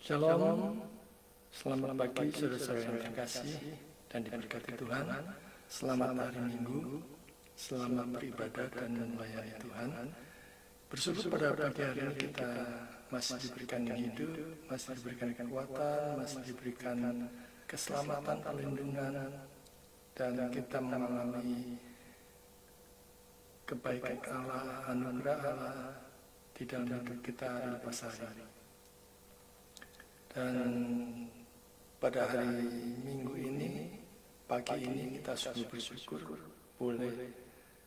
Shalom, selamat pagi saudara-saudara yang terkasih dan diberkati Tuhan. Selamat hari Minggu, selamat beribadah dan melayani Tuhan. Bersyukur pada pagi hari ini kita masih diberikan hidup, masih diberikan kekuatan, masih diberikan keselamatan, perlindungan, dan kita mengalami kebaikan Allah, anugerah Allah di dalam hidup kita di lepas hari. Dan pada hari Minggu ini, pagi ini kita sungguh bersyukur boleh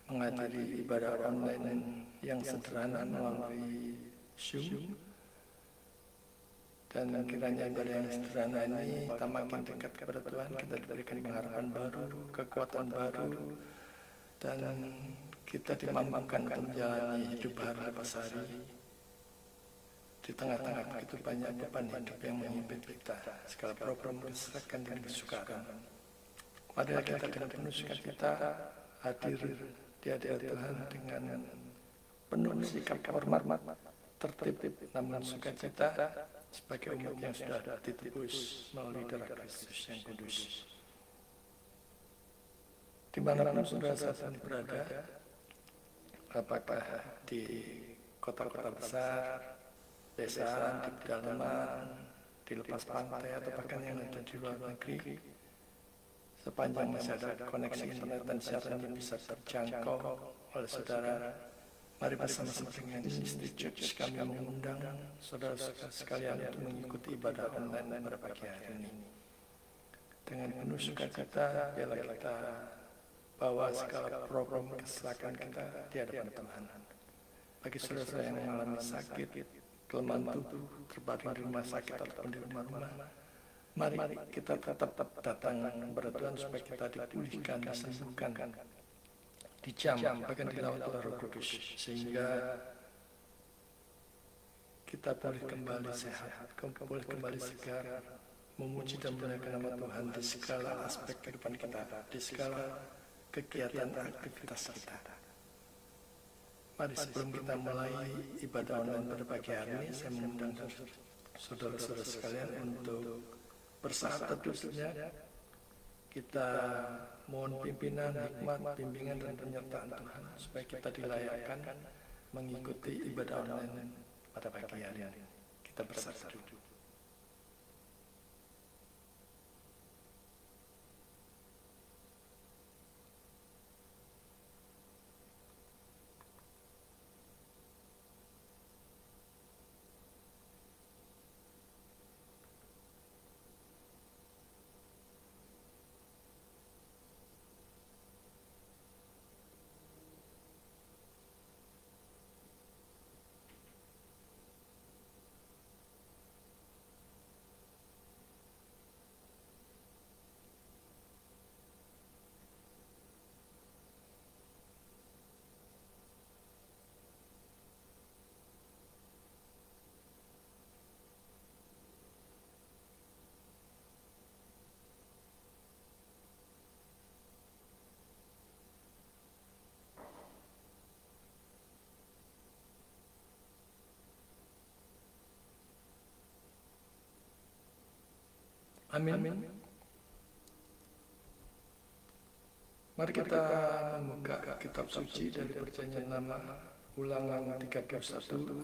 menghadiri ibadah online yang sederhana melalui Zoom. Dan kiranya ibadah yang sederhana ini kita makin dekat kepada Tuhan, kita diberikan pengharapan baru, kekuatan baru, dan kita dimampukan untuk menjalani hidup hari lepas hari. Di tengah-tengah begitu banyak beban hidup yang menghimpit kita, segala program diserahkan dengan kesukaan. Mari kita dengan penuh sukacita hadir di hadirat Tuhan dengan penuh sikap hormat, tertib, namun sukacita sebagai umat yang sudah ditebus melalui darah Kristus yang kudus. Dimanapun saudara saat ini berada, apakah di kota-kota besar, desa, di pedalaman, di lepas pantai, atau bahkan yang ada di luar negeri, sepanjang masih ada koneksi internet dan siaran yang bisa terjangkau oleh saudara, mari bersama-sama dengan Ministry Church kami mengundang saudara-saudara sekalian untuk mengikuti ibadah online pada pagi hari ini. Dengan penuh sukacita, biarlah kita bawa segala problem kesalahan kita di hadapan Tuhan. Bagi saudara-saudara yang mengalami sakit, kelemahan tubuh, terbaring di rumah sakit ataupun di rumah-rumah, mari kita tetap datang kepada Tuhan supaya kita dipulihkan, disembuhkan, dijamah, bahkan dilawat oleh Roh Kudus, sehingga kita boleh kembali sehat, boleh kembali segar, memuji dan memuliakan nama Tuhan di segala aspek kehidupan kita, di segala kegiatan aktivitas kita. Mari sebelum kita mulai ibadah online pada pagi hari ini, saya mengundang saudara-saudara sekalian untuk bersahabat dulunya. Kita mohon pimpinan, hikmat, bimbingan, dan penyertaan Tuhan supaya kita dilayakkan mengikuti ibadah online pada pagi hari ini. Kita bersahabat dulu. Amin. Mari kita membuka kitab suci dari Perjanjian Lama, Ulangan 31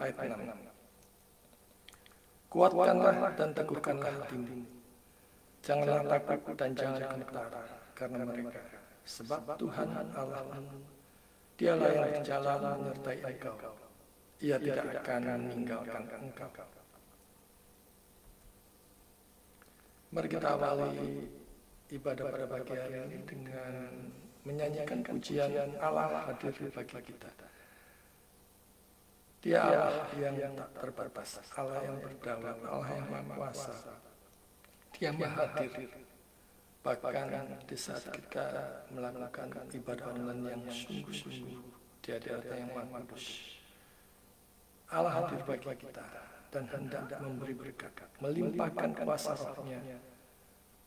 ayat 6. Kuatkanlah dan teguhkanlah hatimu, janganlah takut dan jangan gentar karena mereka, sebab Tuhan Allahmu, Dialah yang berjalan menyertai engkau, Ia tidak akan meninggalkan engkau. Mari kita awali ibadah pada pagi hari ini dengan menyanyikan pujian Allah hadir bagi kita. Dia Allah yang tak terbatas, Allah yang berdaulat, Allah yang maha kuasa. Dia maha hadir. Bahkan di saat kita melakukan ibadah online yang sungguh-sungguh di hadirat yang maha kudus, Allah hadir bagi kita dan hendak memberi berkat, melimpahkan kuasa rohnya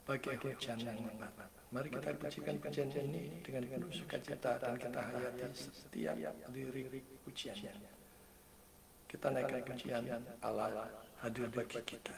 bagi hujan yang lebat. Mari kita pujikan pujian ini dengan penuh sukacita dan kita hayati setiap lirik pujiannya. Kita naikkan pujian Allah hadir bagi kita.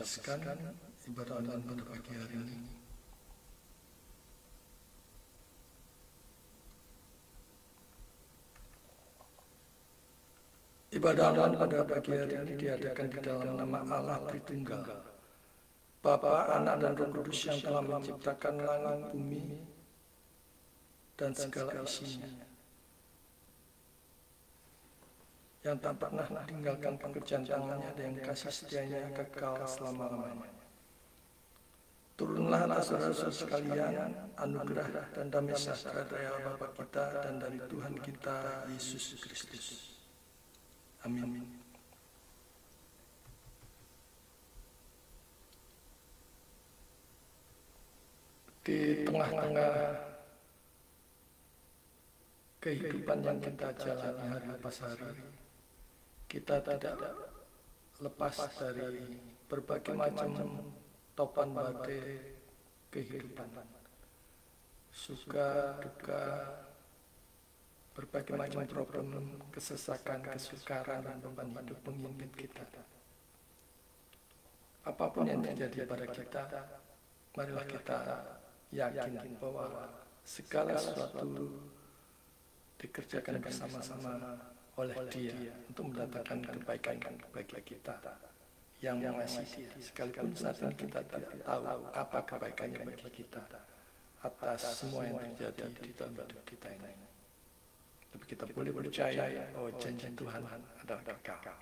asaskan ibadah online pada pagi hari ini. Ibadah online pada pagi hari ini diadakan di dalam nama Allah Tritunggal, Bapa, Anak, dan Roh Kudus yang telah menciptakan langit, bumi, dan segala isinya, yang tak pernah meninggalkan pekerjaan tangannya dan yang kasih setianya yang kekal selama-lamanya. Turunlah saudara-saudara sekalian, anugerah dan damai sejahtera dari Allah Bapa kita dan dari Tuhan kita Yesus Kristus. Amin. Di tengah-tengah kehidupan yang kita jalani hari lepas hari, kita tidak lepas dari berbagai macam topan badai kehidupan, suka, duka, berbagai macam problem, kesesakan, kesukaran, dan beban hidup mengimpit kita. Apapun yang terjadi pada kita, marilah kita yakin bahwa segala sesuatu dikerjakan bersama-sama oleh Dia untuk mendatangkan kebaikan bagi kita yang mengasihi Dia. Sekalipun saat ini kita tidak tahu apa kebaikannya bagi kita atas semua yang terjadi di dalam hidup kita ini, tapi kita boleh percaya bahwa janji Tuhan adalah kekal.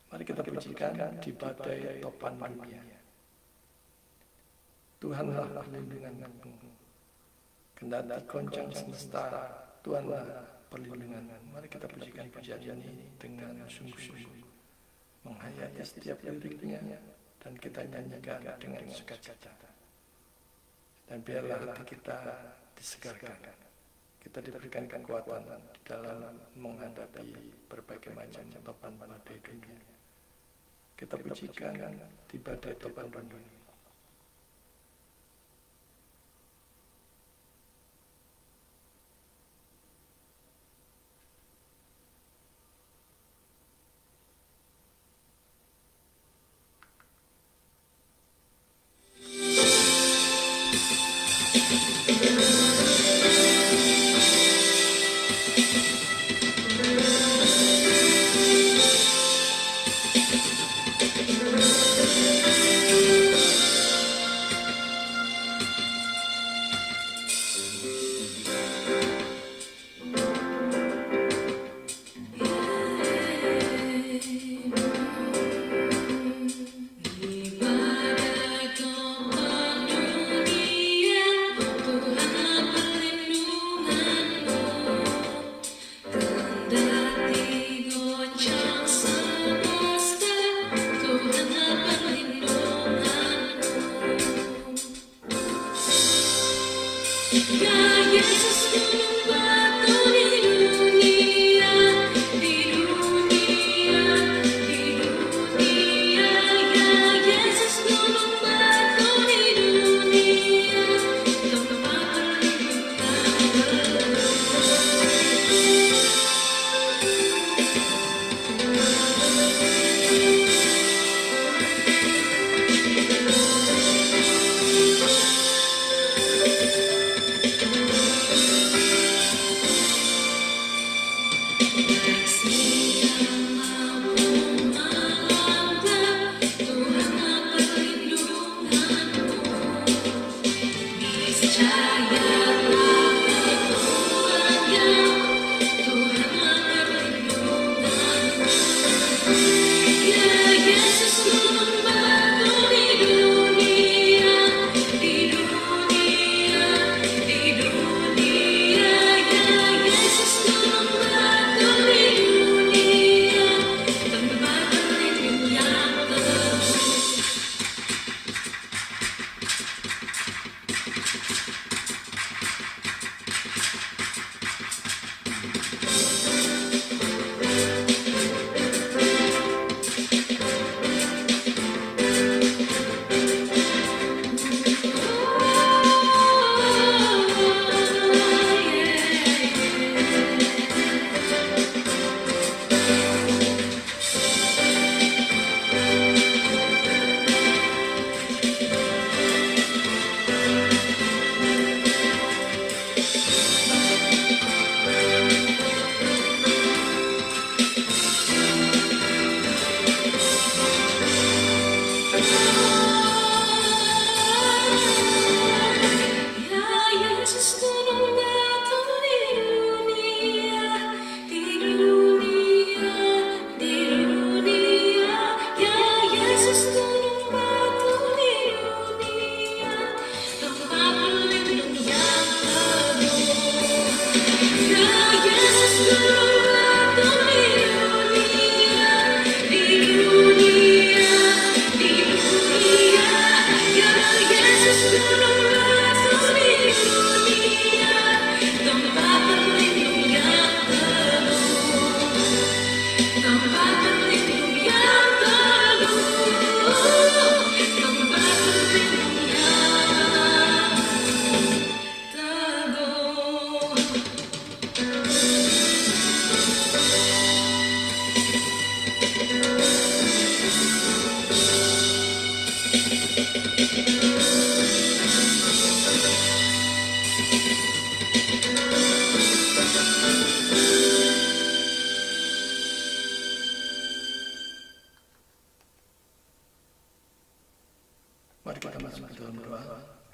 Mari kita pujikan di badai topan dunia. Tuhanlah perlindunganku, kendati goncang semesta, Tuhanlah perlindungan. Mari kita pujikan pujian ini dengan sungguh-sungguh, menghayati setiap liriknya, dan kita nyanyikan dengan sukacita. Dan biarlah hati kita disegarkan, kita diberikan kekuatan di dalam menghadapi berbagai macam topan badai dunia. Kita pujikan di badai topan dunia.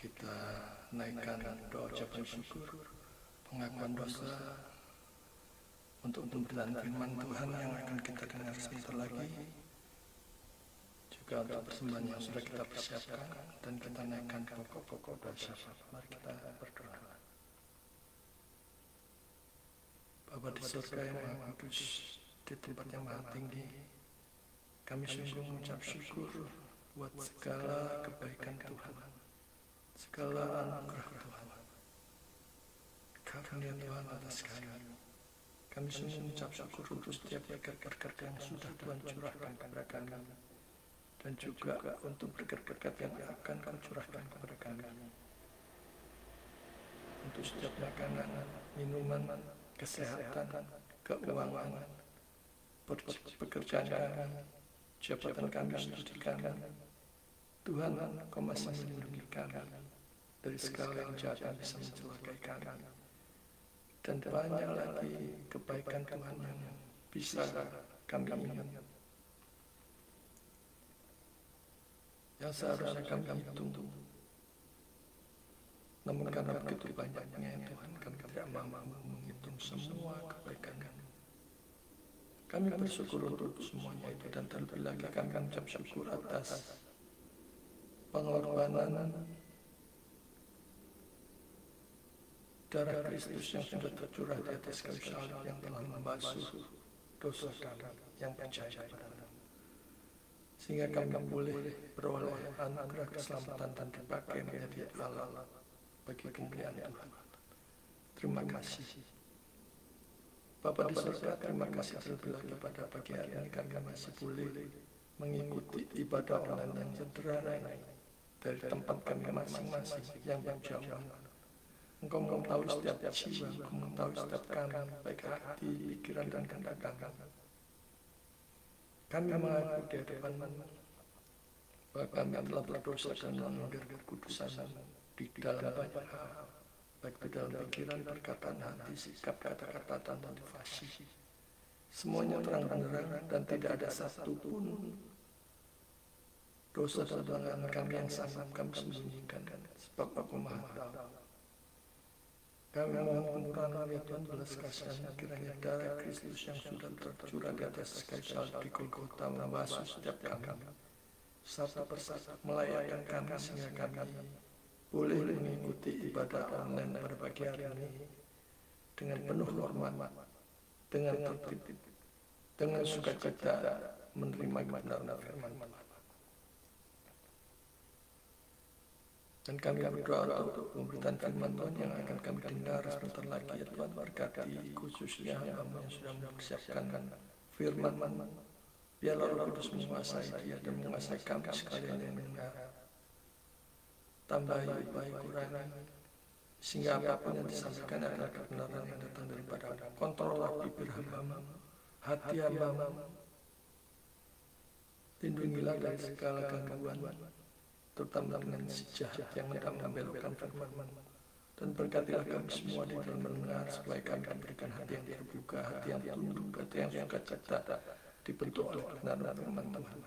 kita naikkan doa ucapan syukur, pengakuan dosa, untuk pemberitaan firman Tuhan yang akan kita dengar sebentar lagi, juga untuk persembahan yang sudah kita persiapkan, dan kita naikkan pokok-pokok doa syafaat. Mari kita berdoa. Bapa di surga yang Maha Kudus, di tempat yang Maha Tinggi, kami sungguh mengucap syukur buat segala kebaikan Tuhan, segala anugerah Tuhan, karunia Tuhan atas kami. Kami sungguh mengucap syukur untuk setiap berkat-berkat yang sudah Tuhan curahkan kepada kami, dan juga untuk berkat-berkat yang akan Kau curahkan kepada kami. Untuk setiap makanan, minuman, kesehatan, keuangan, pekerjaan kami, jabatan kami, studi kami, Tuhan, Kau masih melindungi kami dari segala yang jahat yang bisa mencelakai kami. Dan banyak lagi kebaikan Tuhan yang bisa kami ingat, yang seharusnya kami hitung. Namun karena begitu banyaknya Tuhan, kami tidak mampu menghitung semua kebaikan kami. Kami bersyukur untuk semuanya itu, dan terlebih lagi kami mengucap syukur atas pengorbanan darah Kristus yang sudah tercurah di atas kayu salib, yang telah membasuh dosa kami yang percaya pada-Nya, sehingga kami boleh beroleh anugerah keselamatan dan dipakai menjadi alat bagi kemuliaan Tuhan. Terima kasih Bapa di surga, terima kasih terlebih lagi pada pagi hari ini kami masih boleh mengikuti ibadah online yang sederhana ini dari tempat kami masing-masing yang berjauhan. Engkau mengetahui setiap jiwa, Engkau mengetahui setiap kami, baik hati, pikiran, dan kehendak kami. Kami mengaku di hadapan-Mu bahwa kami telah berdosa dan melanggar kekudusan-Mu di dalam banyak hal, baik di dalam pikiran, perkataan, hati, sikap, kata-kata, dan motivasi. Semuanya terang benderang dan tidak ada satu pun dosa dan pelanggaran kami yang sanggup kami sembunyikan, sebab Aku Maha Tahu. Kami mohon pemurahan ya Tuhan, belas kasihan, kiranya darah Kristus yang sudah tercurah di atas kayu salib di Golgota membasuh setiap kami, satu persatu melayakkan kami sehingga kami boleh mengikuti ibadah online pada pagi hari ini dengan penuh hormat, dengan tertib, dengan sukacita menerima kebenaran firman Tuhan. Dan kami berdoa untuk pemberitaan firman Tuhan yang akan kami dengar sebentar lagi ya Tuhan. Berkati khususnya hamba-Mu yang sudah mempersiapkan firman, biarlah Roh Kudus menguasai dia dan menguasai kami sekalian yang mendengar. Tambahi, upahi, kurangi, sehingga apapun yang disampaikan adalah kebenaran yang datang daripada-Mu. Kontrollah bibir hamba-Mu, hati hamba-Mu, lindungilah dari segala gangguan, terutama dengan si jahat yang hendak membelokkan firman-Mu. Dan berkatilah kami semua di dalam mendengar, supaya kami diberikan hati yang terbuka, hati yang tunduk, hati yang sukacita, dibentuk oleh kebenaran firman Tuhan.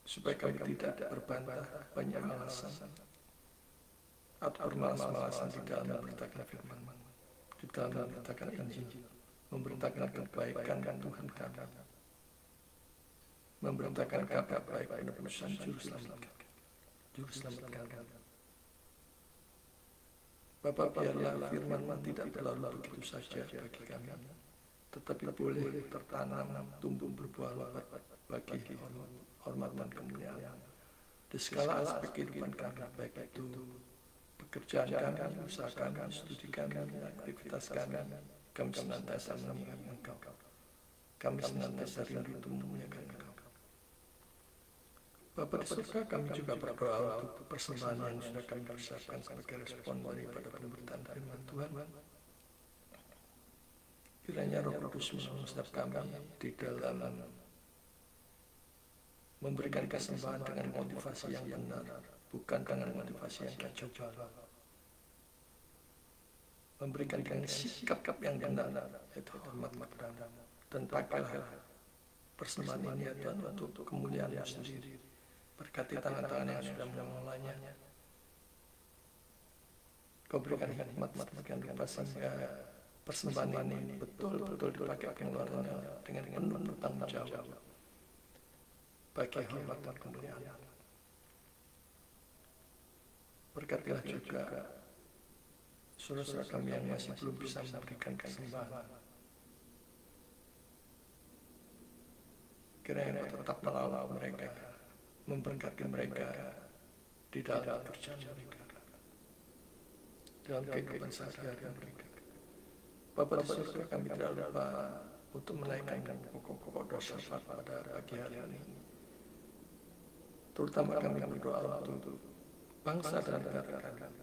Supaya kami tidak berbantah banyak alasan atau bermalas-malasan di dalam memberitakan firman-Mu, di dalam memberitakan Injil, memberitakan kebaikan Tuhan kami, memberitakan kabar baik penebusan juru selamat kami. Bapa, biarlah firman-Mu tidak berlalu begitu saja bagi kami, tetapi boleh tertanam, tumbuh, berbuah lebat bagi hormat dan kemuliaan di segala aspek kehidupan kami, baik itu pekerjaan kami, usaha kami, studi kami, aktivitas kami senantiasa mengingat Engkau. Kami senantiasa rindu untuk memuliakan Engkau. Bapa di surga, kami juga berdoa untuk persembahan yang sudah kami persiapkan sebagai respon daripada pemberitaan firman Tuhan. Kiranya Roh Kudus menolong setiap kami di dalam memberikan persembahan dengan motivasi yang benar, bukan dengan motivasi yang kacau balau. Memberikan dengan sikap yang benar, yaitu hormat kepada-Mu. Dan pakailah persembahan ini ya Tuhan untuk kemuliaan-Mu sendiri. Berkati tangan-tangan yang sudah mengelolanya. Kau berikan hikmat sedemikian rupa sehingga persembahan ini betul-betul dipakai pengeluarannya dengan penuh bertanggung jawab bagi hormat dan kemuliaan. Berkatilah juga saudara-saudara kami yang masih belum bisa memberikan persembahan. Kiranya Kau tetap melalui mereka, memberkati mereka di dalam pekerjaan mereka, dalam kehidupan sehari-hari mereka. Bapa di surga, kami tidak lupa untuk menaikkan pokok-pokok dosa pada pagi hari ini. Terutama kami berdoa untuk bangsa dan negara kami,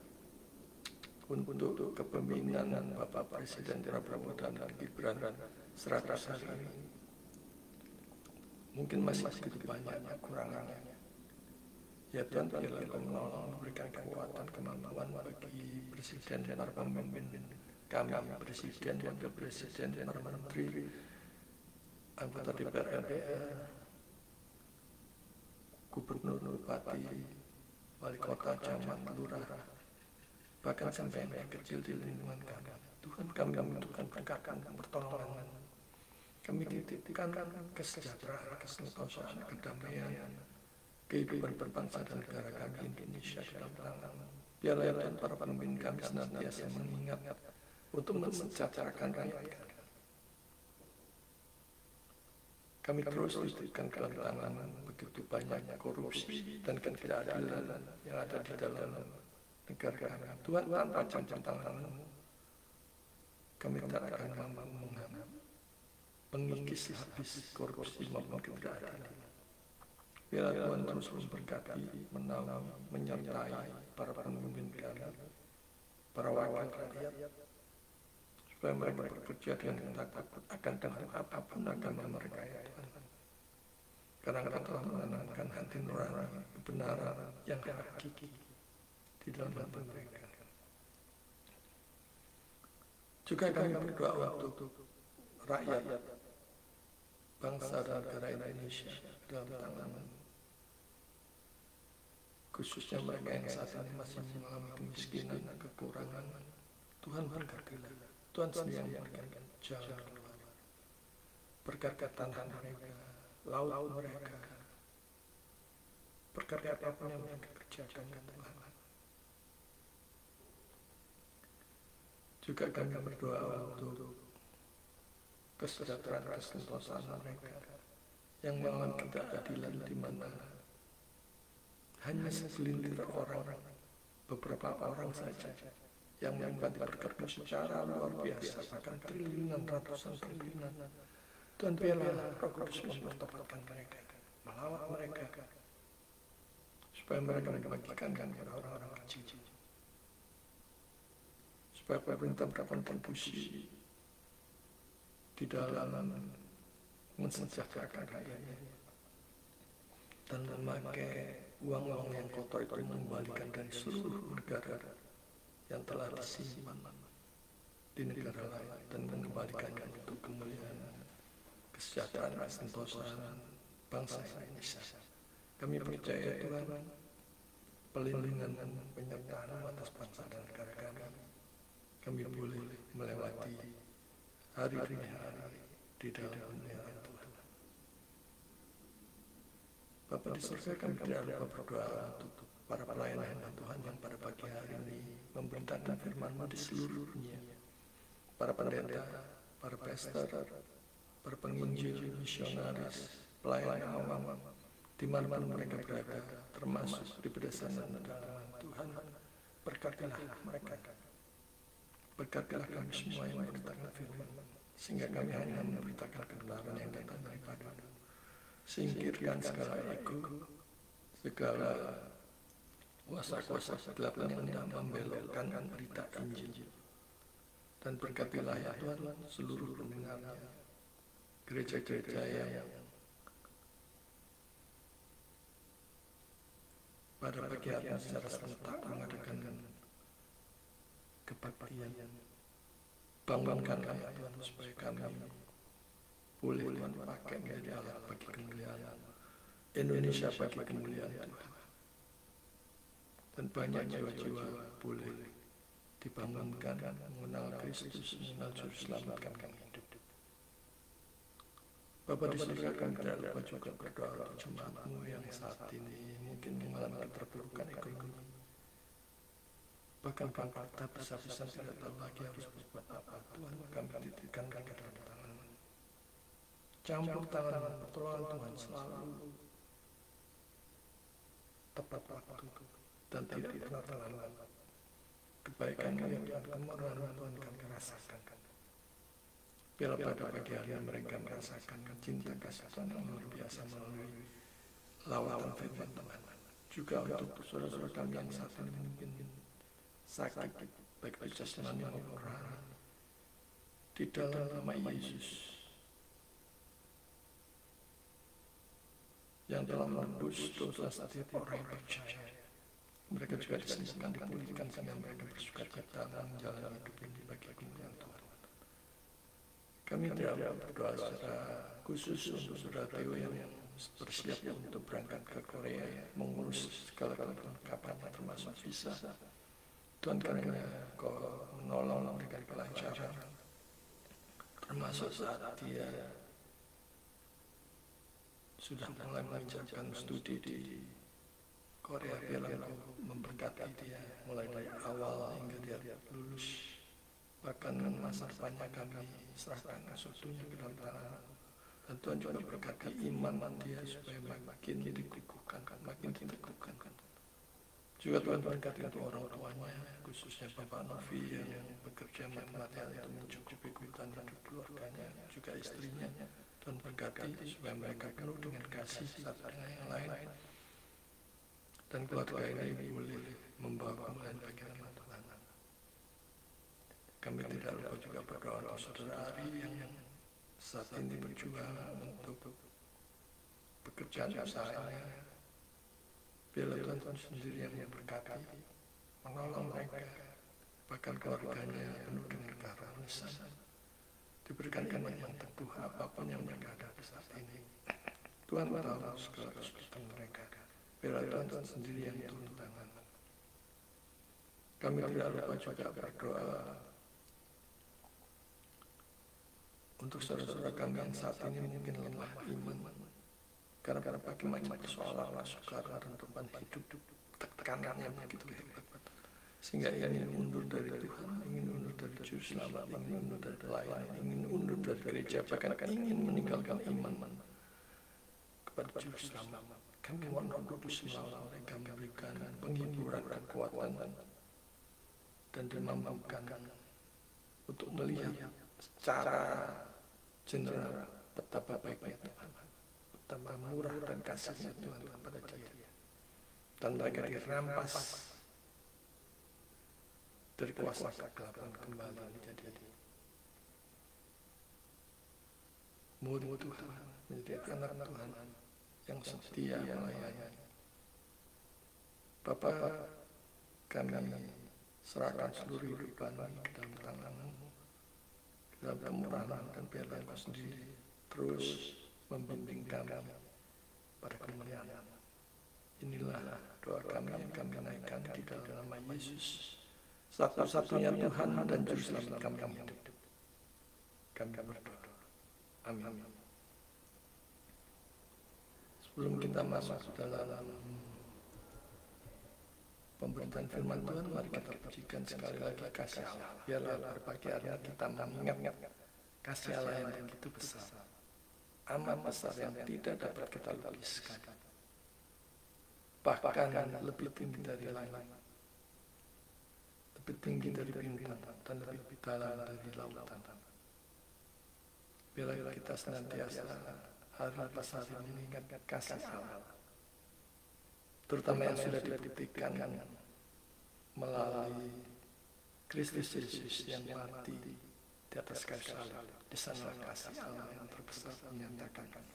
untuk kepemimpinan Bapak Presiden Prabowo dan Gibran 100 hari ini. Mungkin masih begitu banyak kekurangannya. Ya Tuhan, biarlah Kau menolong, memberikan kekuatan, kemampuan bagi Presiden dan para pemimpin kami, Presiden, Wakil Presiden, para menteri, anggota DPR, Gubernur, Bupati, Wali Kota, Camat, Lurah, bahkan sampai yang kecil di lingkungan kami. Tuhan, kami membutuhkan berkat dan pertolongan. Kami titipkan kesejahteraan, kesentosan, kedamaian, kehidupan berbangsa dan negara kami Indonesia dalam tangan. Biarlah Tuhan para pemimpin kami senantiasa mengingat untuk mensejahterakan rakyat kami. Kami terus dititipkan ke dalam tangan begitu banyak korupsi dan ketidakadilan yang ada di dalam negara kami. Tuhan, tanpa campur tangan-Mu, kami tidak akan mampu mengikis habis korupsi maupun ketidakadilan. Biarlah Tuhan terus memberkati, menaungi, menyertai para pemimpin kami, para wakil rakyat, supaya mereka bekerja dengan takut akan Tuhan apapun agama mereka ya Tuhan. Karena Engkau telah menanamkan hati nurani, kebenaran yang hakiki di dalam hati mereka. Juga kami berdoa untuk rakyat, bangsa dan negara Indonesia dalam tangan, khususnya mereka yang saat ini masih mengalami kemiskinan dan kekurangan. Tuhan berkatilah, Tuhan sendiri yang memberikan jalan keluar. Berkati tanah mereka, laut mereka, berkati apapun yang mereka kerjakan ya Tuhan. Juga kami berdoa untuk kesejahteraan, kesentosan mereka yang mengalami ketidakadilan di mana hanya segelintir orang, beberapa orang saja yang menikmati berkat secara luar biasa, bahkan triliunan, ratusan triliunan. Tuhan, biarlah Roh Kudus mempertopatkan mereka, melawat mereka, supaya mereka membagikan kepada orang-orang kecil, supaya pemerintah berkontribusi di dalam mensejahterakan rakyatnya dan memakai uang-uang yang kotor itu mengembalikan dari seluruh negara yang telah disimpan di negara lain dan mengembalikannya untuk kemuliaan, kesejahteraan, kesentosan bangsa Indonesia. Kami percaya Tuhan, perlindungan dan penyertaan atas bangsa dan negara kami boleh melewati hari demi hari di dalam pemeliharaan Tuhan. Bapa di surga, kami tidak lupa berdoa untuk para pelayan Tuhan yang pada pagi hari ini memberitakan firman-Mu di seluruh dunia. Para pendeta, para pastor, para penginjil, misionaris, pelayan awam, di mana mereka berada, termasuk di pedesaan dan pedalaman. Tuhan, berkatilah mereka. Berkatilah kami semua yang memberitakan firman-Mu, sehingga kami hanya memberitakan kebenaran yang datang daripada-Mu. Singkirkan segala ego, segala kuasa-kuasa gelap yang hendak membelokkan berita Injil. Dan berkatilah ya Tuhan seluruh pendengarnya, gereja-gereja yang pada pagi hari secara serentak mengadakan kebaktian. Bangunkanlah ya Tuhan supaya kami boleh Tuhan pakai menjadi alat bagi kemuliaan Indonesia bagi kemuliaan Tuhan. Dan banyak jiwa-jiwa boleh dibangunkan, mengenal Kristus, mengenal Juru Selamat kami hidup. Bapak di surga, kami tidak lupa juga berdoa untuk jemaatmu yang saat ini mungkin mengalami keterpurukan ekonomi. Bahkan bangkrut besar-besar tidak tahu lagi harus berbuat apa. Tuhan, kami titipkan ke dalam tangan. Campur tangan pertolongan Tuhan selalu tepat waktu dan tidak pernah terlambat. Kebaikan yang Tuhan, kemurahan Tuhan kami rasakan. Bila pada pagi hari mereka merasakan cinta kasih Tuhan yang luar biasa melalui lawatan firman Tuhan. Juga untuk saudara-saudara kami yang saat ini mungkin sakit, baik jasmani maupun rohani, di dalam nama Yesus yang telah menebus dosa setiap orang yang percaya. Mereka juga disembuhkan, dipulihkan sehingga mereka bersukacita menjalani hidup ini bagi kemuliaan Tuhan. Kami tidak berdoa secara khusus untuk saudara Theo yang bersiap untuk berangkat ke Korea, mengurus segala kelengkapannya termasuk visa. Tuhan kiranya Kau menolong memberikan kelancaran, termasuk saat dia sudah mulai melancarkan studi di Korea. Biarlah Kau memberkati dia mulai dari awal hingga dia lulus. Bahkan masa depannya kami serahkan seutuhnya ke dalam tangan. Dan Tuhan juga berkati iman dia supaya makin dikukuhkan, makin diteguhkan. Juga Tuhan berkati untuk orang tuanya, khususnya Bapak Novi yang bekerja mati-matian untuk mencukupi kebutuhan hidup keluarganya, juga istrinya. Tuhan berkati supaya mereka penuh dengan kasih satu dengan yang lain. Dan keluarga ini boleh membawa kemuliaan bagi nama Tuhan. Kami tidak lupa juga berdoa untuk saudara Ari yang saat ini berjuang untuk pekerjaan usahanya. Biarlah Tuhan sendiri yang memberkati, menolong mereka, bahkan keluarganya penuh dengan keharmonisan. Diberikan iman yang teguh apapun yang mereka hadapi saat ini. Tuhan tahu segala kesulitan mereka. Biarlah Tuhan sendiri yang turun tangan. Kami tidak lupa juga berdoa untuk saudara-saudara kami yang saat ini mungkin lemah iman. Karena berbagai macam persoalan, sukar dan beban hidup, tekanannya begitu hebat. Sehingga ingin mundur dari Tuhan, ingin mundur dari Juru Selamat, ingin mundur dari pelayanan, ingin mundur dari gereja, bahkan ingin meninggalkan iman kepada Juru Selamat. Kami mohon Roh Kudus menolong mereka, memberikan penghiburan, kekuatan, dan dimampukan untuk melihat secara general betapa baiknya Tuhan, betapa murah dan kasihnya Tuhan kepada dia. Dan mereka dirampas dari kuasa kegelapan kembali menjadi murid Tuhan, menjadi anak Tuhan yang setia melayani. Bapa, kami serahkan seluruh hidup kami ke dalam tangan-Mu, ke dalam kemurahan, dan biarlah Engkau sendiri terus membimbing kami pada kemuliaan. Inilah doa kami yang kami naikkan di dalam nama Yesus, satu-satunya Tuhan dan Juru Selamat kami yang hidup. Kami berdoa. Amin. Sebelum kita masuk dalam pemberitaan firman Tuhan, mari kita pujikan sekali lagi kasih Allah. Biarlah berpagi hari kita mengingat kasih Allah yang begitu besar, amat besar yang tidak dapat kita lukiskan, bahkan lebih tinggi dari langit, lebih tinggi dari bintang, dan lebih dalam dari lautan. Biarlah kita senantiasa hari lepas hari mengingat kasih Allah, terutama yang sudah dibuktikan melalui Kristus Yesus yang mati di atas kayu salib. Di sana kasih Allah yang terbesar menyatakan.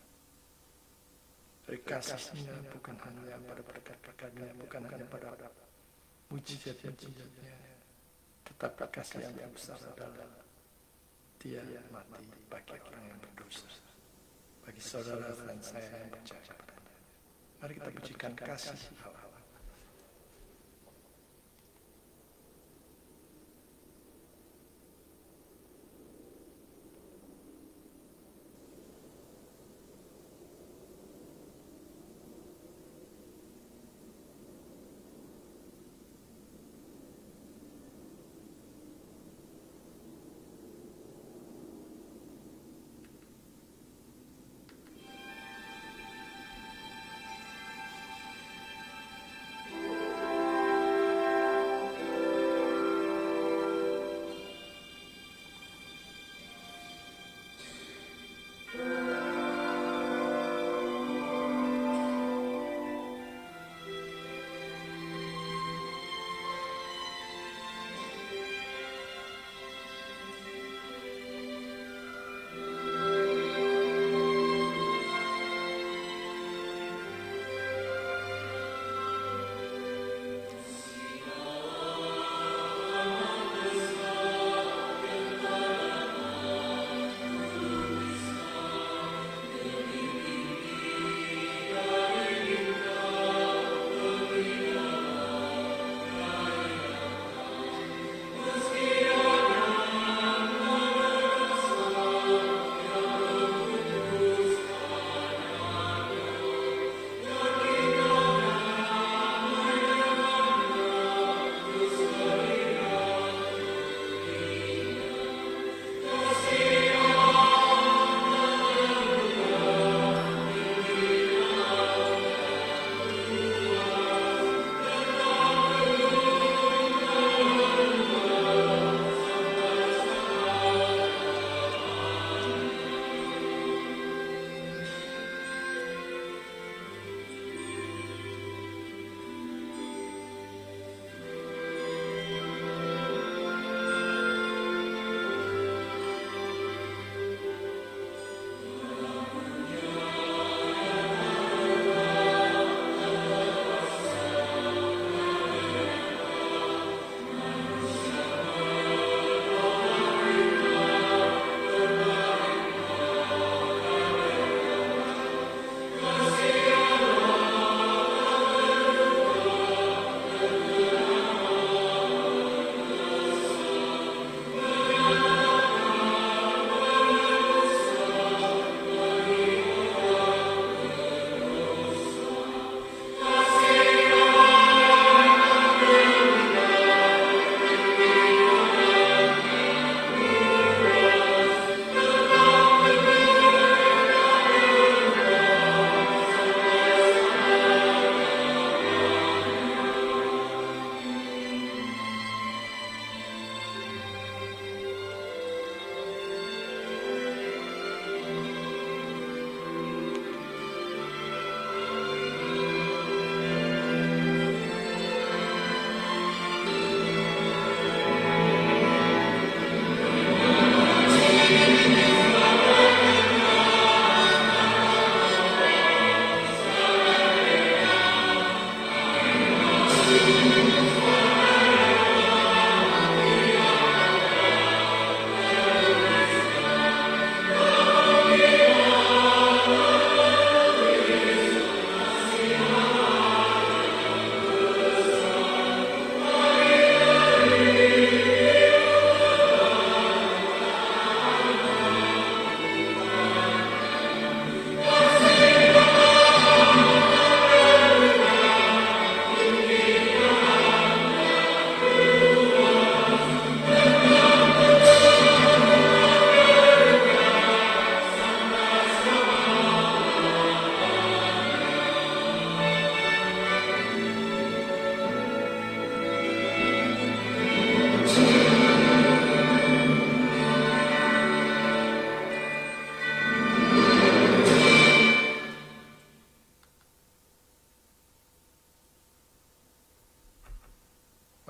Dari kasihnya bukan hanya pada berkat-berkatnya, bukan hanya pada mujizat-mujizatnya, tetapi kasih yang terbesar adalah Dia mati bagi orang yang berdosa, bagi saudara dan saya yang percaya padanya. Mari kita pujikan kasih Allah.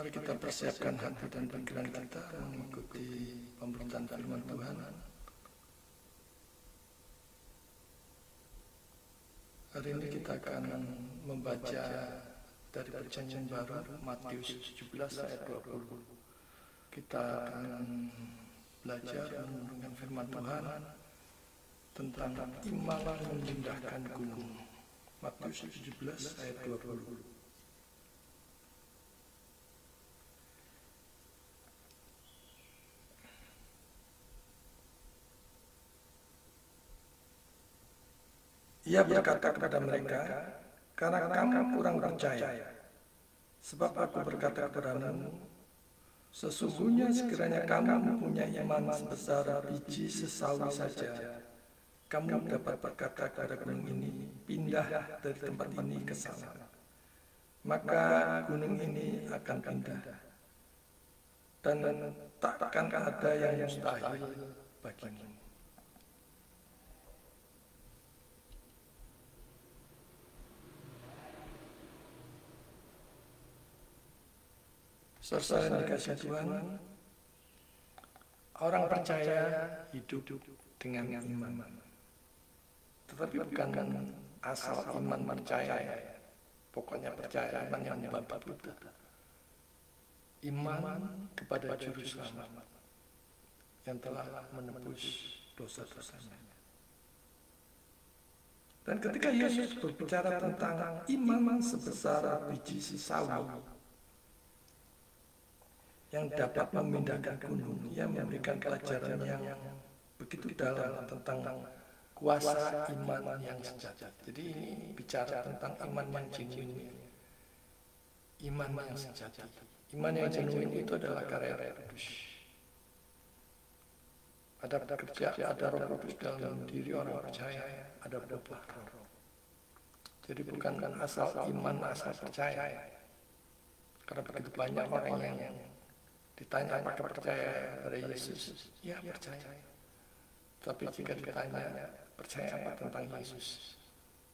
Mari kita persiapkan hati dan pikiran kita mengikuti pemberitaan firman Tuhan. Hari ini kita akan membaca dari Perjanjian Baru Matius 17 ayat 20. Kita akan belajar menurunkan firman Tuhan tentang iman memindahkan gunung. Matius 17 ayat 20. Ia berkata kepada mereka, karena kamu kurang percaya. Sebab aku berkata kepadamu, sesungguhnya sekiranya kamu mempunyai iman sebesar biji sesawi saja, kamu dapat berkata kepada gunung ini, pindah dari tempat ini ke sana. Maka gunung ini akan pindah. Dan takkan ada yang mustahil bagimu. Saudara yang dikasihi Tuhan, orang percaya hidup dengan iman. Tetapi bukan asal iman percaya, pokoknya percaya iman yang membabi buta. Iman kepada Juru Selamat yang telah menebus dosa-dosanya. Dan ketika Yesus berbicara tentang iman sebesar biji sesawi yang dapat memindahkan gunung, ia memberikan pelajaran yang begitu dalam tentang kuasa iman yang sejati. Jadi ini bicara tentang iman yang genuine, iman yang sejati. Iman yang genuine itu adalah karya Roh Kudus. Ada bekerja, ada Roh Kudus dalam diri orang percaya, ada berubah roh. Jadi bukan asal iman, asal percaya. Karena begitu banyak orang yang ditanya apakah percaya pada Yesus, ya percaya. Tapi jika ditanya percaya apa tentang Yesus,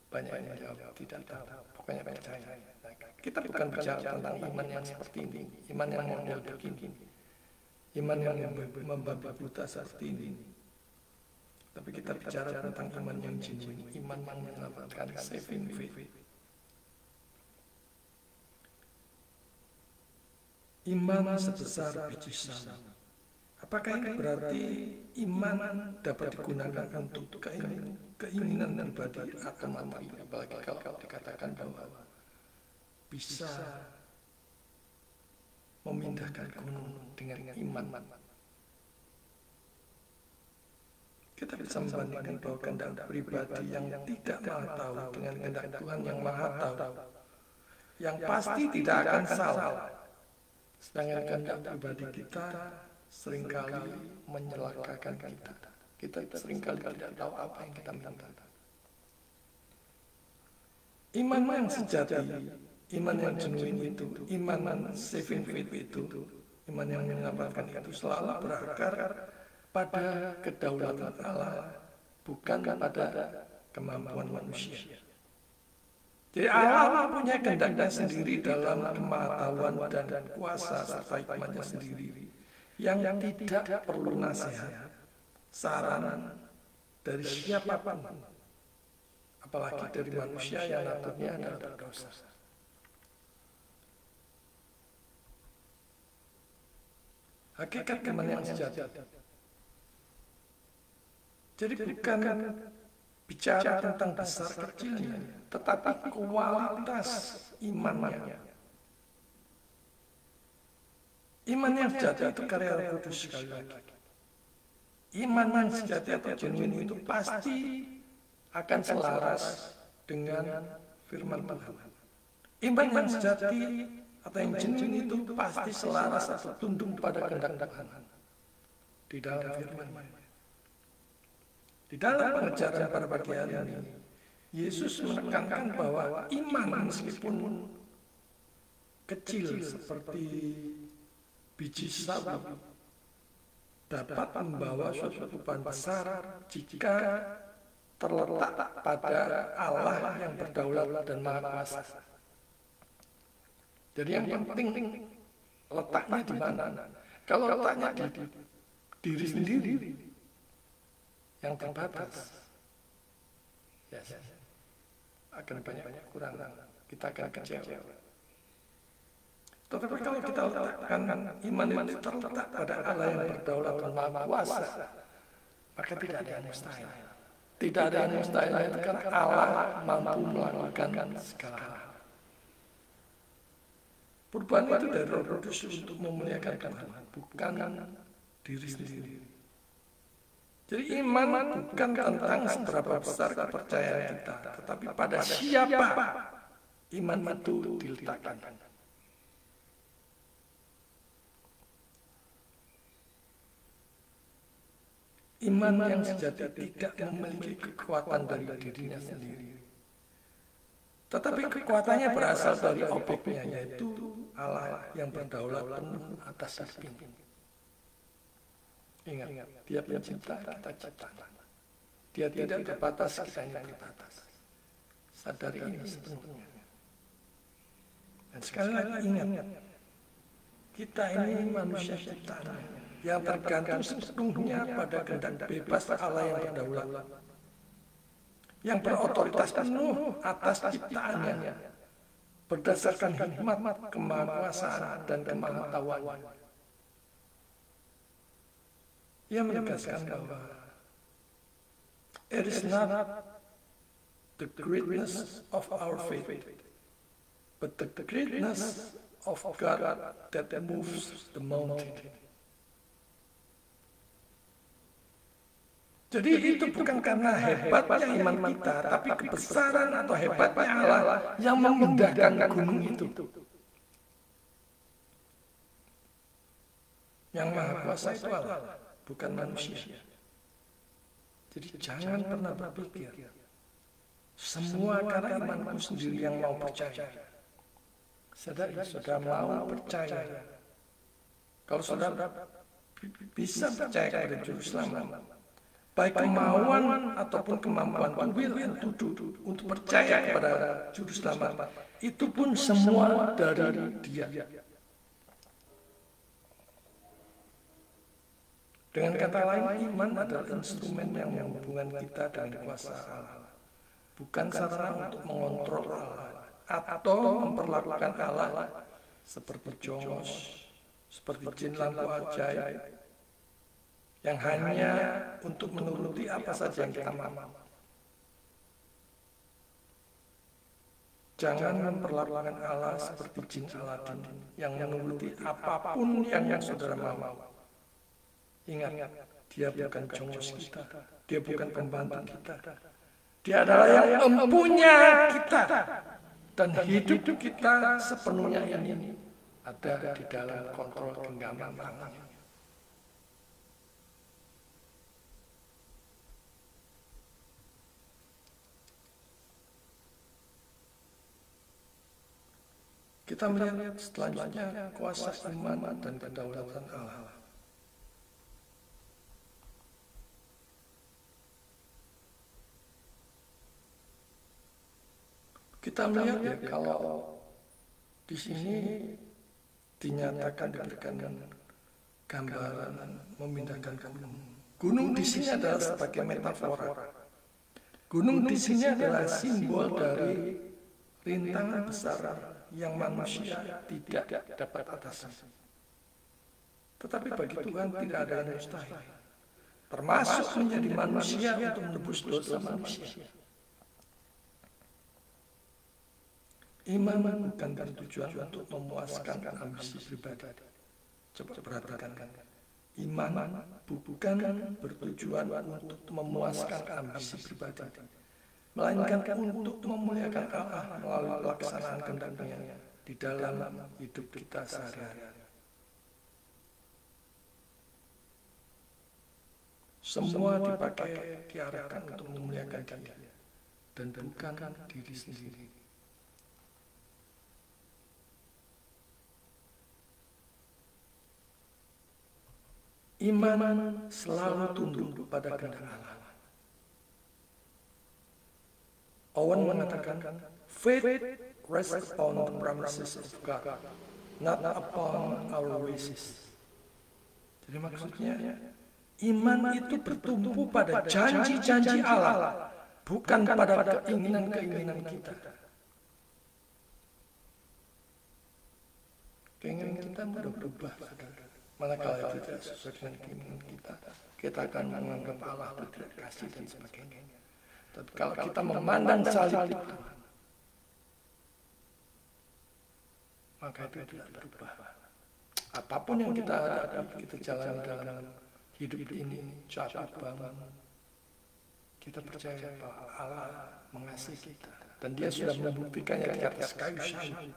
banyak yang jawab tidak tahu, pokoknya percaya. Nah, kita bukan bicara tentang iman yang seperti ini, iman yang model begini, iman yang membabi buta seperti ini. Tapi kita bicara tentang iman yang genuine, iman yang menyelamatkan, saving faith. Iman sebesar biji sawi. Apakah ini berarti iman dapat digunakan untuk keinginan pribadi atau materi? Apalagi kalau dikatakan bahwa bisa memindahkan gunung dengan iman. Kita bisa membandingkan bahwa kehendak pribadi yang tidak maha tahu dengan kehendak Tuhan yang maha tahu, yang pasti tidak akan salah. Sedangkan kehendak pribadi kita seringkali menyelakakan kita. Kita seringkali tidak tahu apa yang kita minta. Iman yang sejati, iman yang genuine itu, iman saving faith itu, iman yang menyelamatkan itu selalu berakar pada kedaulatan Allah, bukan pada kemampuan manusia. Jadi Allah punya kehendaknya sendiri dalam kemahatawan dan kuasa serta hikmatnya sendiri yang tidak perlu nasihat, saran dari siapapun, apalagi dari manusia yang naturnya adalah berdosa. Hakikat iman yang sejati. Jadi bukan bicara tentang besar kecilnya, tetapi kualitas imannya. Iman yang sejati itu karya Roh Kudus sekali lagi. Iman yang sejati atau genuine itu pasti akan selaras dengan firman Tuhan. Iman yang sejati atau yang genuine itu pasti selaras atau tunduk pada kehendak Tuhan di dalam firman. Di dalam pengajaran pada pagi hari ini, Yesus menekankan bahwa iman meskipun kecil seperti biji sawi dapat membawa suatu perubahan besar jika terletak pada Allah yang berdaulat dan maha kuasa. Jadi yang penting letaknya di mana? Kalau letaknya di diri sendiri yang terbatas, akan banyak kurang, kita akan kecewa. Tetapi kalau kita letakkan iman itu terletak pada Allah yang berdaulat dan maha kuasa, maka tidak ada yang mustahil. Tidak ada yang mustahil itu karena Allah mampu melakukan segala hal. Perubahan itu dari Roh Kudus untuk memuliakan Tuhan, bukan diri sendiri. Jadi iman bukan tentang seberapa besar kepercayaan kita, tetapi pada siapa iman itu diletakkan. Iman yang sejati tidak memiliki kekuatan dari dirinya sendiri, tetapi kekuatannya berasal dari objeknya, yaitu Allah yang berdaulat penuh atas hidup ini. Ingat, Dia pencipta, kita ciptaan. Dia tidak terbatas, kita yang terbatas. Sadari ini sepenuhnya. Dan sekali lagi ingat, kita ini manusia ciptaan yang tergantung sepenuhnya pada kehendak bebas Allah yang berdaulat, yang berotoritas penuh atas ciptaannya berdasarkan hikmat, kemahakuasaan, dan kemahatauan. Ia menegaskan bahwa it is not the greatness of our faith, but the greatness of God that moves the mountain. Jadi itu bukan karena hebatnya iman kita, tapi kebesaran atau hebatnya Allah yang memindahkan gunung itu. Yang maha kuasa itu Allah, bukan manusia. Jadi jangan pernah berpikir semua karena imanku sendiri yang mau percaya. Saudara sudah mau percaya. Kalau saudara bisa percaya kepada Juru Selamat, baik kemauan ataupun kemampuan will and to do untuk percaya kepada Juru Selamat, itu pun semua dari Dia. Dengan kata lain, iman adalah instrumen yang menghubungkan kita dengan kuasa Allah, bukan sarana untuk mengontrol Allah atau memperlakukan Allah seperti jongos, seperti jin lampu ajaib yang hanya untuk menuruti apa saja yang kita mau. Jangan memperlakukan Allah seperti jin Aladin yang menuruti apapun yang saudara mau. Ingat, Dia bukan jongos kita, Dia bukan pembantu kita. Dia adalah yang mempunyai kita, dan hidup kita sepenuhnya ini ada di dalam kontrol genggaman tangannya. Kita melihat selanjutnya kuasa iman dan kedaulatan Allah. Kita melihat ya, kalau di sini dinyatakan diberikan gambaran memindahkan gunung. Gunung di sini adalah sebagai metafora. Gunung di sini adalah simbol dari rintangan besar yang manusia tidak dapat atasi. Tetapi bagi Tuhan tidak ada yang mustahil, termasuk menjadi manusia untuk menebus dosa manusia. Iman bukan bertujuan untuk memuaskan ambisi pribadi. Coba perhatikan, iman bukan bertujuan untuk memuaskan ambisi pribadi, melainkan untuk memuliakan Allah melalui pelaksanaan kehendak-Nya di dalam hidup kita sehari-hari. Semua diarahkan untuk memuliakan Dia dan bukan diri sendiri. Iman selalu tunduk pada kehendak Allah. Owen mengatakan, faith rests upon the promises of God, not upon our wishes. Jadi maksudnya, iman itu bertumpu pada janji-janji Allah, bukan pada keinginan-keinginan kita. Keinginan kita mudah berubah, saudara. Manakala itu tidak sesuai dengan keinginan kita, kita akan menganggap Allah tidak kasih dan sebagainya. Tapi kalau kita memandang salib Tuhan, maka itu tidak berubah. Apapun yang kita hadapi, kita jalani dalam hidup ini, jatuh bangun, kita percaya bahwa Allah mengasihi kita. Dan dia sudah membuktikannya di atas kayu salib.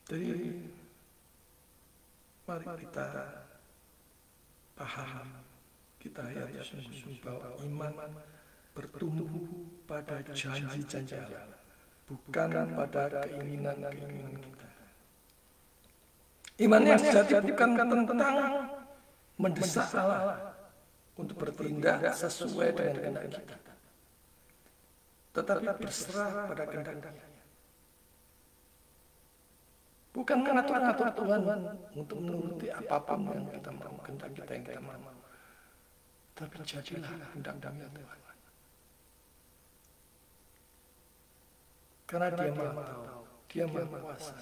Jadi, mari kita paham, kita hayati sungguh-sungguh bahwa iman bertumbuh pada janji-janji Allah, bukan pada keinginan-keinginan kita. Iman yang sejati bukan tentang mendesak Allah untuk bertindak sesuai dengan kehendak kita, tetapi berserah pada kehendak-Nya. Bukan mengatur-atur Tuhan untuk menuruti apapun yang kita mau, kehendak kita yang kita mau, tapi jadilah kehendak-Nya Tuhan. Karena Dia Maha Tahu, Dia Maha Kuasa.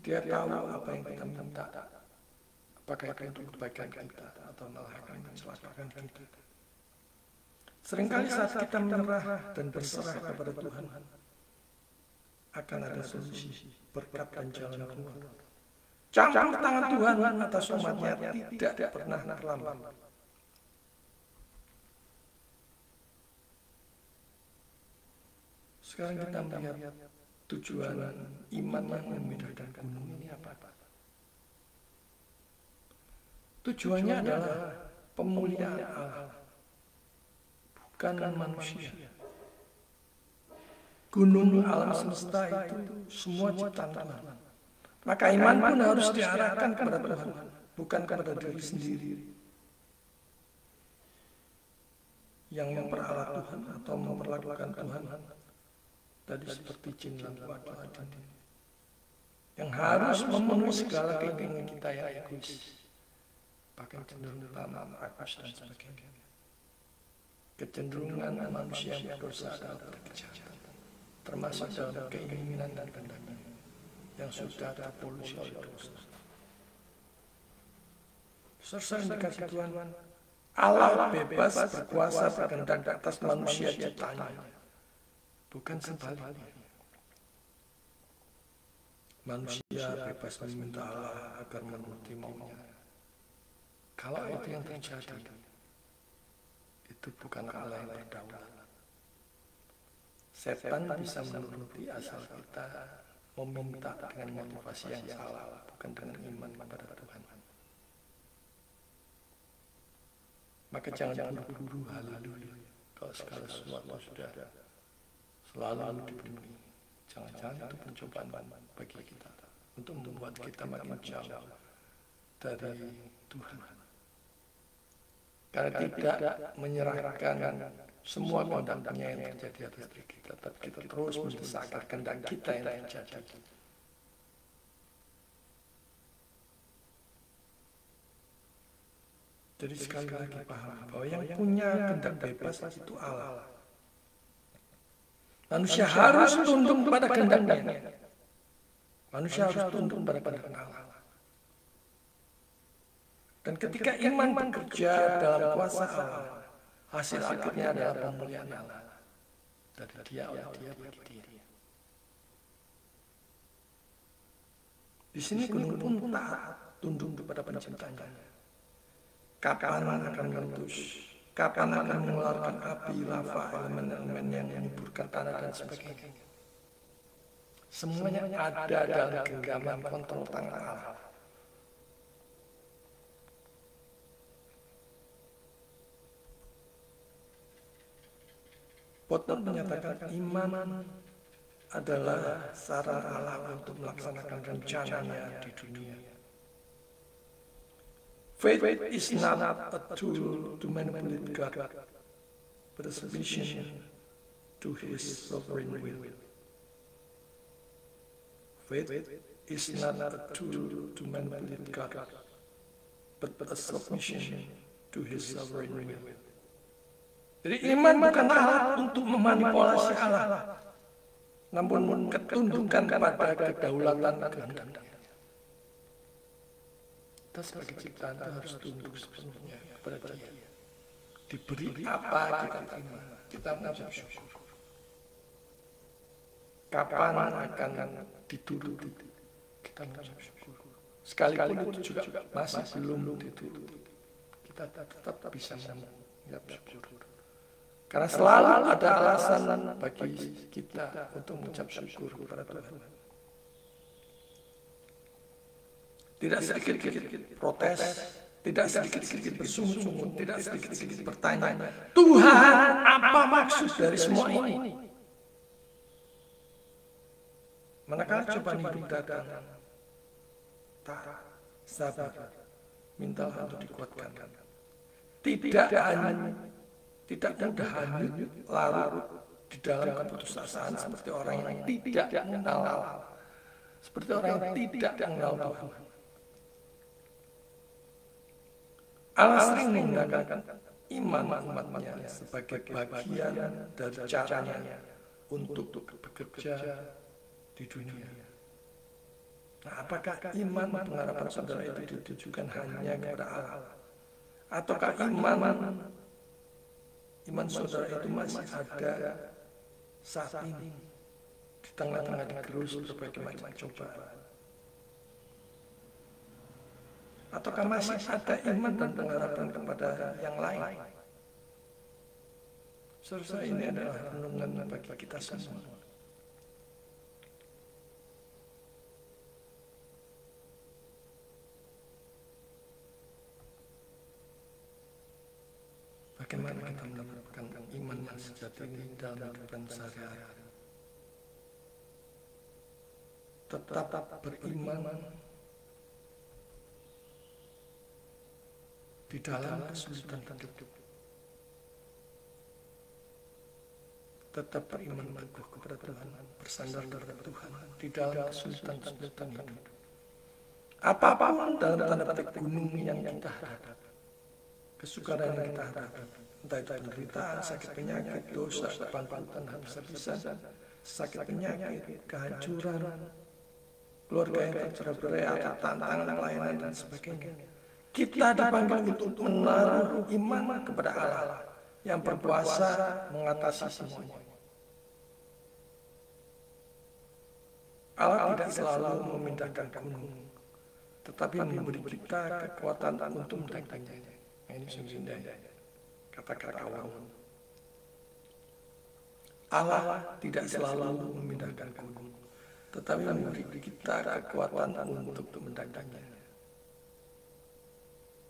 Dia tahu apa yang kita minta, apakah itu untuk kebaikan kita atau malah akan mencelakakan kita. Seringkali saat kita menyerah dan berserah kepada Tuhan, akan ada solusi, berkat dan jalan keluar. Campur tangan Tuhan atas umat-Nya tidak pernah terlambat. Sekarang kita melihat tujuan iman yang memindahkan gunung ini apa? Tujuannya adalah pemulihan Allah, bukan manusia. Gunung alam semesta itu semua ciptaan Tuhan. Maka iman pun harus diarahkan kepada Tuhan, bukan kepada diri sendiri yang memperalat Tuhan atau memperlakukan Tuhan tadi seperti jin lampu adil, yang harus memenuhi segala keinginan kita yang egois, bahkan cenderung tamak, rakus dan sebagainya. Kecenderungan manusia yang berdosa adalah kejahatan, termasuk dalam keinginan dan kehendaknya yang sudah terpolusi oleh dosa. Sesuai dikasih Tuhan, Allah bebas berkuasa berkehendak atas manusia ciptaannya, bukan sebaliknya. Manusia bebas meminta Allah agar menuruti maunya. Kalau itu yang terjadi, itu bukan Allah yang berdaulat. Setan bisa menuruti asal kita meminta dengan motivasi yang salah, bukan dengan iman kepada Tuhan. Maka jangan buru-buru haleluya kalau segala sesuatu sudah selalu dipenuhi. Jangan-jangan itu pencobaan bagi kita untuk membuat kita makin jauh dari Tuhan. Karena tidak menyerahkan semua kehendak-Nya yang terjadi atas diri kita, tapi kita terus mendesak kehendak kita yang terjadi. Jadi sekali lagi paham bahwa yang punya kehendak bebas itu Allah. Manusia harus tunduk pada kehendak-Nya. Manusia harus tunduk pada kehendak Allah. Dan ketika iman bekerja dalam kuasa Allah, hasil akhirnya adalah pemulihan Allah dari Dia, oleh Dia, bagi Dia. Di sini gunung pun taat tunduk kepada Penciptanya. Kapan akan meletus? Kapan akan mengeluarkan api, lava, elemen-elemen yang menyuburkan tanah dan sebagainya? Semuanya ada dalam genggaman kontrol tangan Allah. Potong menyatakan iman adalah sarana Allah untuk melaksanakan rencananya di dunia. Faith is not a tool to manipulate God, but a submission to His sovereign will. Faith is not a tool to manipulate God, but a submission to His sovereign will. Jadi iman bukan alat untuk memanipulasi Allah, namun ketundukan pada kedaulatan kehendak. Kita sebagai ciptaan itu harus tunduk sepenuhnya kepada Dia. Diberi apa kita terima, kita mengucap syukur. Kapan akan dituruti, kita mengucap syukur. Sekalipun itu juga masih belum dituruti, kita tetap bisa mengucap syukur. Karena selalu ada alasan bagi kita untuk mengucap syukur kepada Tuhan. Tidak sedikit-sedikit protes, tidak sedikit-sedikit bersungut-sungut, tidak sedikit-sedikit bertanya, Tuhan, apa maksud dari semua ini? Manakala cobaan hidup datang, tak sabar, mintalah untuk dikuatkan. Tidak mudah hanyut larut di dalam keputusasaan seperti orang yang tidak mengenal Allah, seperti orang yang tidak mengenal Tuhan. Allah sering menggunakan iman umatnya sebagai bagian dari caranya untuk bekerja di dunia. Nah, apakah iman pengharapan saudara itu ditujukan hanya kepada Allah? Ataukah iman saudara itu masih ada saat ini di tengah-tengah digerus berbagai macam cobaan? Ataukah masih ada iman dan pengharapan kepada yang lain? Saudara, ini adalah renungan bagi kita semua. Bagaimana kita mendapatkan iman yang sejati ini dalam kehidupan sehari-hari? Tetap beriman di dalam kesulitan hidup. Tetap beriman teguh kepada Tuhan, bersandar kepada Tuhan di dalam kesulitan hidup. Apapun dalam tanda petik gunung yang kita hadapi, kesukaran yang kita hadapi, entah itu penderitaan, sakit penyakit, dosa, kebangkrutan, habis-habisan, sakit penyakit, kehancuran, keluarga yang tercerai-berai, atau tantangan layanan dan sebagainya. Kita dipanggil untuk menaruh iman kepada Allah yang berkuasa mengatasi semuanya. Allah tidak selalu memindahkan gunung, tetapi memberi kita kekuatan untuk mendakinya. Ini sungguh kata-kata awal. Allah tidak selalu memindahkan gunung, tetapi memberi kita kekuatan untuk mendakinya.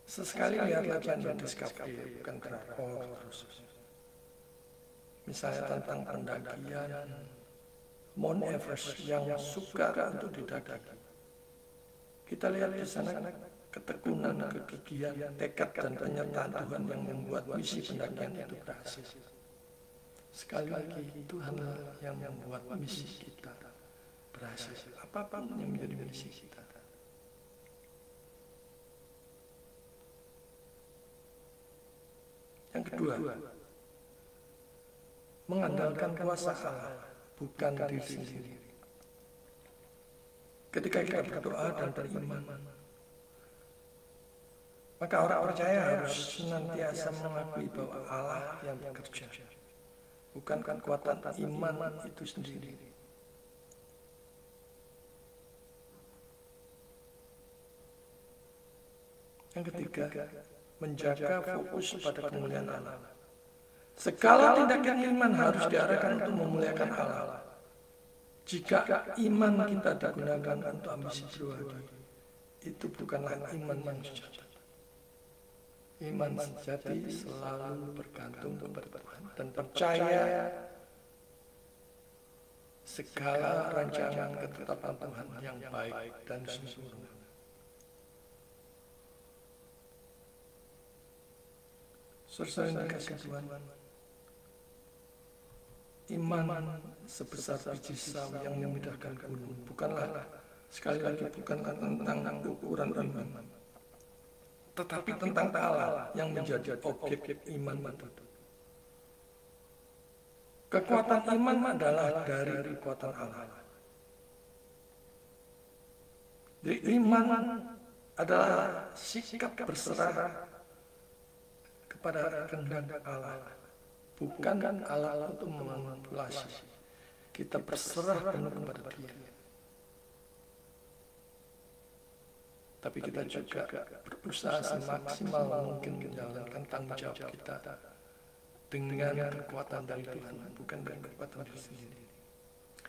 Sesekali lihatlah channel Discovery, bukan drakor terus. Misalnya tentang pendakian Mount Everest yang sukar untuk didaki. Kita lihat di sana ketekunan, kegigihan, tekad dan penyertaan Tuhan yang membuat misi pendakian itu berhasil. Sekali lagi, Tuhan yang membuat misi kita berhasil. Apapun yang menjadi misi kita. Yang kedua, mengandalkan kuasa Allah, bukan diri sendiri. Ketika kita berdoa dan beriman, maka orang percaya harus senantiasa mengakui bahwa Allah yang bekerja, bukan kekuatan iman itu sendiri. Yang ketiga, menjaga fokus pada kemuliaan Allah. Segala tindakan iman harus diarahkan untuk memuliakan Allah. Jika iman kita digunakan untuk ambisi pribadi, itu bukanlah iman yang sejati. Iman sejati selalu bergantung kepada Tuhan dan percaya segala rancangan ketetapan Tuhan yang baik dan sempurna. Saudara yang dikasihi Tuhan, iman sebesar biji sawi yang memindahkan gunung bukanlah, sekali lagi, bukanlah tentang ukuran iman, tetapi tentang Allah yang menjadi objek iman itu. Kekuatan iman adalah dari kekuatan Allah. Jadi iman adalah sikap berserah kepada kehendak Allah, bukan Allah untuk memanipulasi. Kita berserah penuh kepada Dia. Tapi kita juga berusaha semaksimal mungkin menjalankan tanggung jawab kita dengan kekuatan dari Tuhan, bukan dengan kekuatan diri sendiri.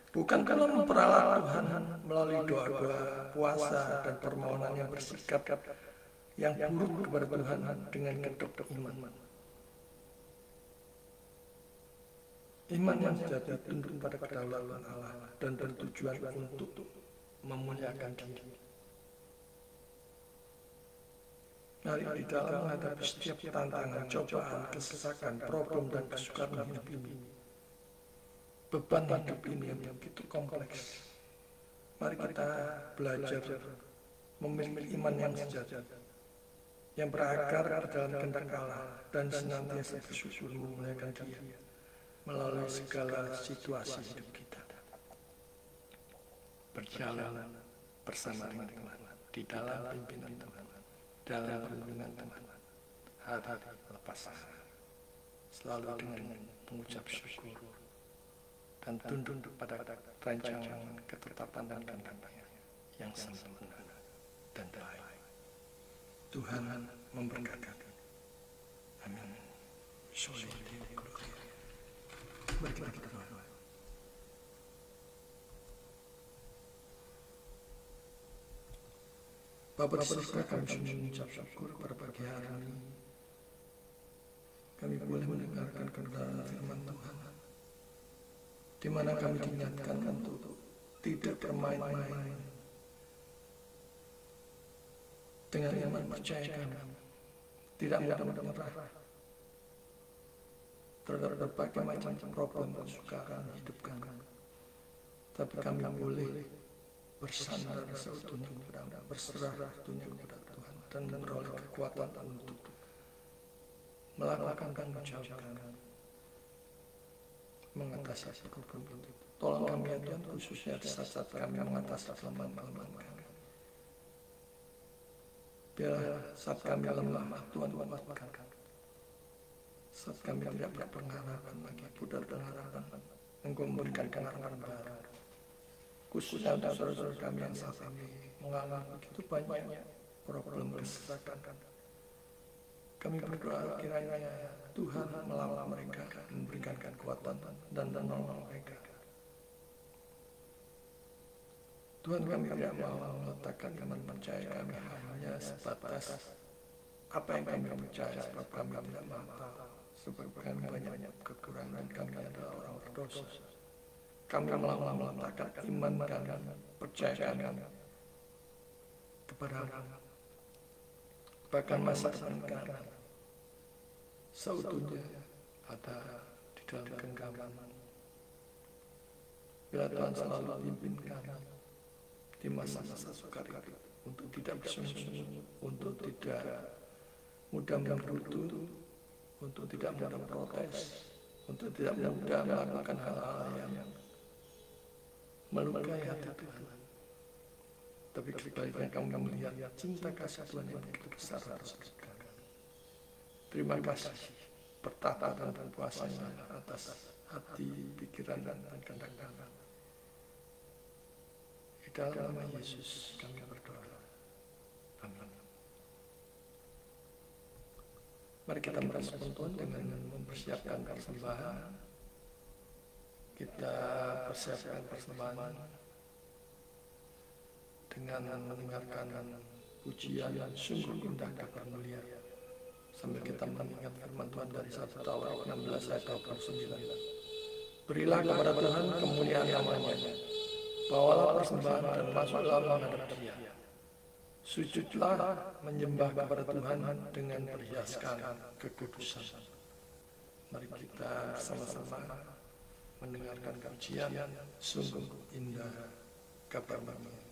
Bukan kalau memperalat Tuhan melalui doa-doa, puasa, dan permohonan yang bersikap yang buruk kepada Tuhan dengan kedok iman. Iman yang sejati tunduk pada kedaulatan Allah dan bertujuan untuk memuliakan Dia. Mari di dalam menghadapi setiap tantangan, cobaan, kesesakan, problem, dan kesukaran hidup ini, beban hidup ini yang begitu kompleks, mari kita belajar memiliki iman yang sejati, yang berakar dalam kehendak Allah dan senantiasa bersyukur memuliakan Dia melalui segala situasi hidup kita. Berjalan bersama dengan Tuhan di dalam pimpinan Tuhan, dalam perlindungan Tuhan, hari lepas hari, selalu dengan mengucap syukur dan tunduk pada rancangan, ketetapan dan kehendak-Nya yang sempurna dan baik. Tuhan memberkati. Amin. Mari kita berdoa. Bapa di surga, kami mengucap syukur pada pagi hari ini. Kami boleh mendengarkan kebenaran firman Tuhan, di mana kami diingatkan untuk tidak bermain-main dengan iman percaya kami, tidak mudah menyerah terhadap berbagai macam problem kesukaran hidup kami, tapi kami boleh bersandar seutuhnya kepada, berserah seutuhnya kepada Tuhan, dan memperoleh kekuatan untuk melakukan tanggung jawab kami mengatasi problem itu. Tolong kami ya Tuhan, khususnya di saat kami mengatasi kelemahan-kelemahan kami. Biarlah saat kami lemah, Tuhan kuatkan kami. Saat kami tidak berpengharapan lagi, pudar pengharapan, Engkau memberikan pengharapan baru. Khususnya untuk saudara-saudara kami yang saat ini mengalami begitu banyak problem kesesakan. Kami berdoa kiranya Tuhan melalui mereka, memberikan kekuatan dan menolong mereka. Tuhan, kami tidak mau meletakkan iman percaya kami hanya sebatas apa yang kami percaya, sebab kami tidak mampu, sebab kami banyak kekurangan, kami adalah orang berdosa. Kami meletakkan iman dan percaya kami kepada bahkan masa depan kami seutuhnya ada di dalam genggaman. Bila Tuhan selalu pimpin kami di masa-masa sukar itu, untuk tidak bersungguh-sungguh, untuk tidak mudah menggerutu, untuk tidak mudah protes, untuk tidak mudah melakukan hal-hal yang melukai hati Tuhan. Tapi sebaliknya kami melihat cinta kasih Tuhan yang begitu besar atas kami. Terima kasih bertata dan berpuasanya atas hati, pikiran, dan kehendak kami. Di dalam nama Yesus kami berdoa. Amin. Mari kita merespon Tuhan dengan mempersiapkan persembahan. Kita persiapkan persembahan dengan mendengarkan pujian yang sungguh indah kabar mulia, sambil kita mengingat firman Tuhan dari 1 Tawarikh 16 ayat 29. Berilah kepada Tuhan kemuliaan namanya, bawalah persembahan dan masuklah menghadap Dia. Sujudlah menyembah kepada Tuhan dengan perhiaskan kekudusan. Mari kita sama-sama mendengarkan pujian sungguh indah kabar mulia.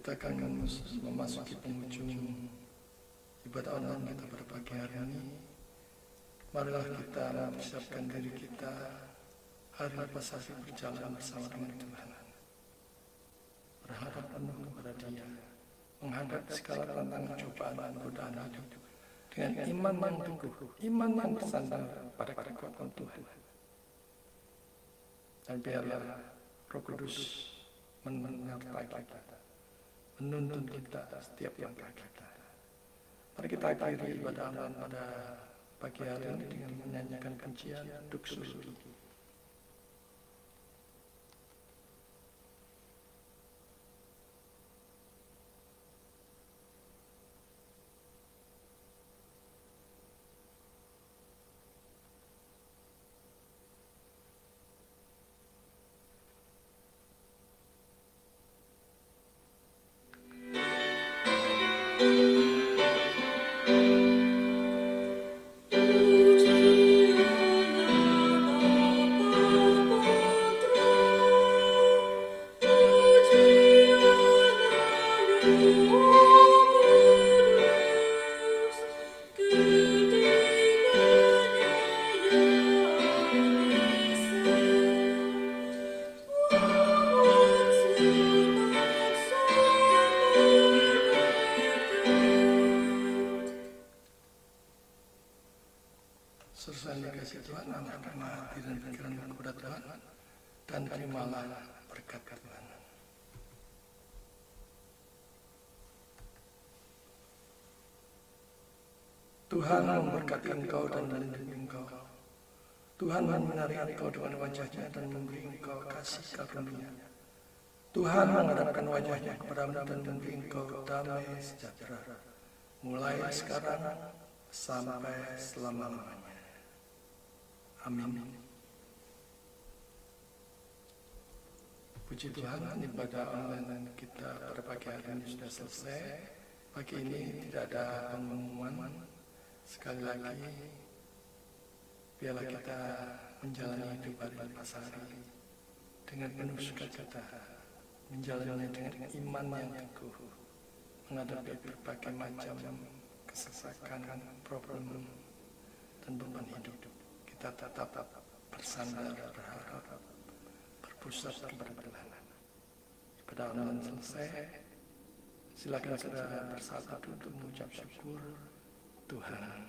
kita akan memasuki penghujung ibadah online kita pada pagi hari ini. Marilah kita mempersiapkan diri kita hari lepas hari berjalan bersama dengan Tuhan, berharap penuh kepada Dia, menghadapi segala tantangan cobaan dan godaan hidup dengan iman yang teguh, iman yang bersandar pada kekuatan Tuhan. Dan biarlah Roh Kudus menyertai kita, menuntun kita setiap langkah kita. Mari kita akhiri ibadah online pada pagi hari ini dengan menyanyikan pujian doksologi. Selesai dikasih Tuhan, angkatlah hati dan pikiran kepada Tuhan, dan terimalah berkat Tuhan. Tuhan memberkati engkau dan melindungi engkau. Tuhan menyinari engkau dengan wajah-Nya dan memberi engkau kasih karunia. Tuhan menghadapkan wajah-Nya kepadamu dan memberi engkau damai sejahtera, mulai sekarang sampai selama-lamanya. Amin. Puji Tuhan, ibadah online kita pada pagi hari ini sudah selesai. Pagi ini tidak ada pengumuman. Sekali lagi, biarlah kita menjalani hidup hari lepas hari dengan penuh sukacita, menjalani dengan iman yang teguh, menghadapi berbagai macam kesesakan, problem, dan beban hidup. Kita tetap bersandar, berharap, berpusat kepada Tuhan. Ibadah online selesai. Silakan saudara bersatu untuk mengucap syukur Tuhan.